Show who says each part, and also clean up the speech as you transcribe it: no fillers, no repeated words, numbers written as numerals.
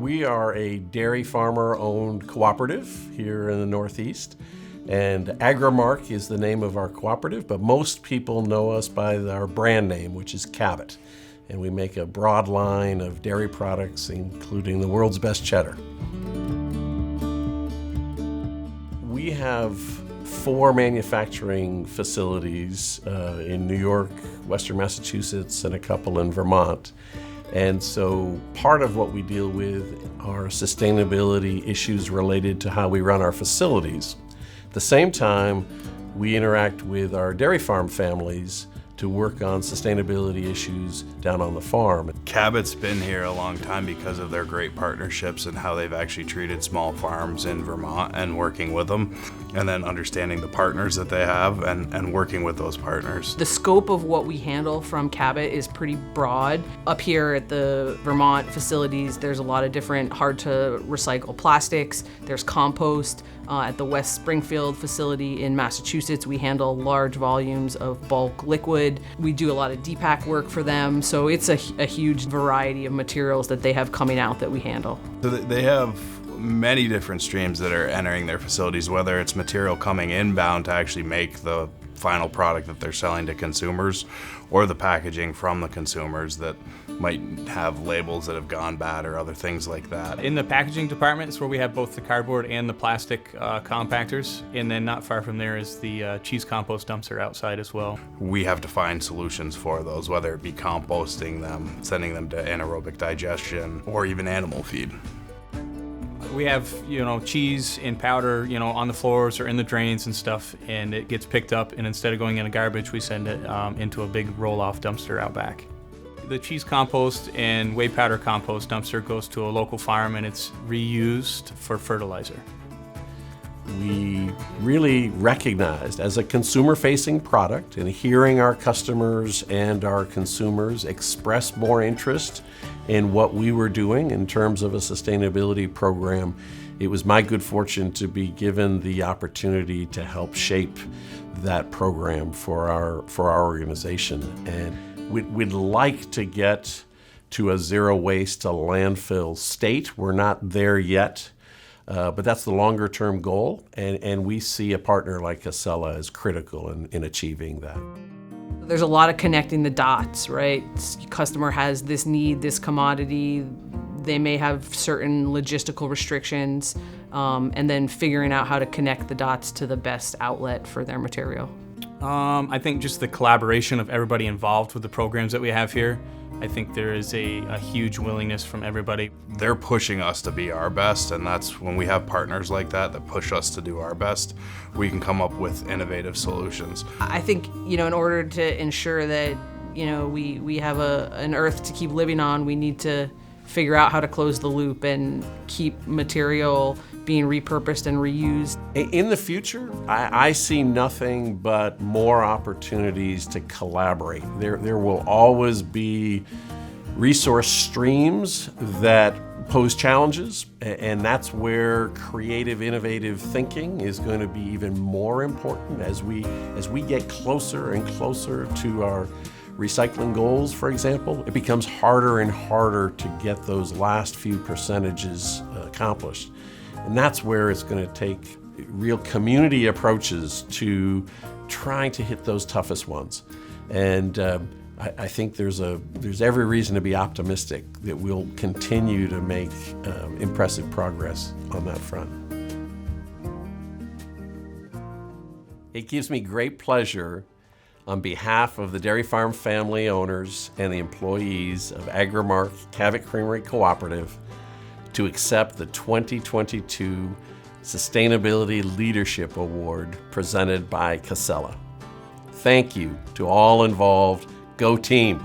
Speaker 1: We are a dairy farmer-owned cooperative here in the Northeast, and Agri-Mark is the name of our cooperative, but most people know us by our brand name, which is Cabot. And we make a broad line of dairy products, including the world's best cheddar. We have 4 manufacturing facilities in New York, Western Massachusetts, and a couple in Vermont. And so part of what we deal with are sustainability issues related to how we run our facilities. At the same time, we interact with our dairy farm families to work on sustainability issues down on the farm.
Speaker 2: Cabot's been here a long time because of their great partnerships and how they've actually treated small farms in Vermont and working with them, and then understanding the partners that they have and working with those partners.
Speaker 3: The scope of what we handle from Cabot is pretty broad. Up here at the Vermont facilities, there's a lot of different hard to recycle plastics. There's compost. At the West Springfield facility in Massachusetts, we handle large volumes of bulk liquid. We do a lot of depack work for them, so it's a huge variety of materials that they have coming out that we handle.
Speaker 2: So they have many different streams that are entering their facilities, whether it's material coming inbound to actually make the final product that they're selling to consumers, or the packaging from the consumers that might have labels that have gone bad or other things like that.
Speaker 4: In the packaging department is where we have both the cardboard and the plastic compactors, and then not far from there is the cheese compost dumpster outside as well. We
Speaker 2: have to find solutions for those, whether it be composting them, sending them to anaerobic digestion, or even animal feed.
Speaker 4: We have, cheese in powder, on the floors or in the drains and stuff, and it gets picked up, and instead of going in a garbage, we send it into a big roll-off dumpster out back. The cheese compost and whey powder compost dumpster goes to a local farm, and it's reused for fertilizer.
Speaker 1: We really recognized as a consumer-facing product, and hearing our customers and our consumers express more interest in what we were doing in terms of a sustainability program, it was my good fortune to be given the opportunity to help shape that program for our organization. And we'd like to get to a zero waste to landfill state. We're not there yet. But that's the longer term goal, and we see a partner like Casella as critical in achieving that.
Speaker 3: There's a lot of connecting the dots, right? Customer has this need, this commodity, they may have certain logistical restrictions, and then figuring out how to connect the dots to the best outlet for their material.
Speaker 4: I think just the collaboration of everybody involved with the programs that we have here. I think there is a huge willingness from everybody.
Speaker 2: They're pushing us to be our best, and that's when we have partners like that push us to do our best, we can come up with innovative solutions.
Speaker 3: I think, in order to ensure that, we have an earth to keep living on, we need to figure out how to close the loop and keep material being repurposed and reused.
Speaker 1: In the future, I see nothing but more opportunities to collaborate. There will always be resource streams that pose challenges, and that's where creative, innovative thinking is going to be even more important as we get closer and closer to our recycling goals, for example. It becomes harder and harder to get those last few percentages accomplished. And that's where it's going to take real community approaches to trying to hit those toughest ones. And I think there's every reason to be optimistic that we'll continue to make impressive progress on that front. It gives me great pleasure on behalf of the dairy farm family owners and the employees of Agri-Mark Cabot Creamery Cooperative to accept the 2022 Sustainability Leadership Award presented by Casella. Thank you to all involved. Go team!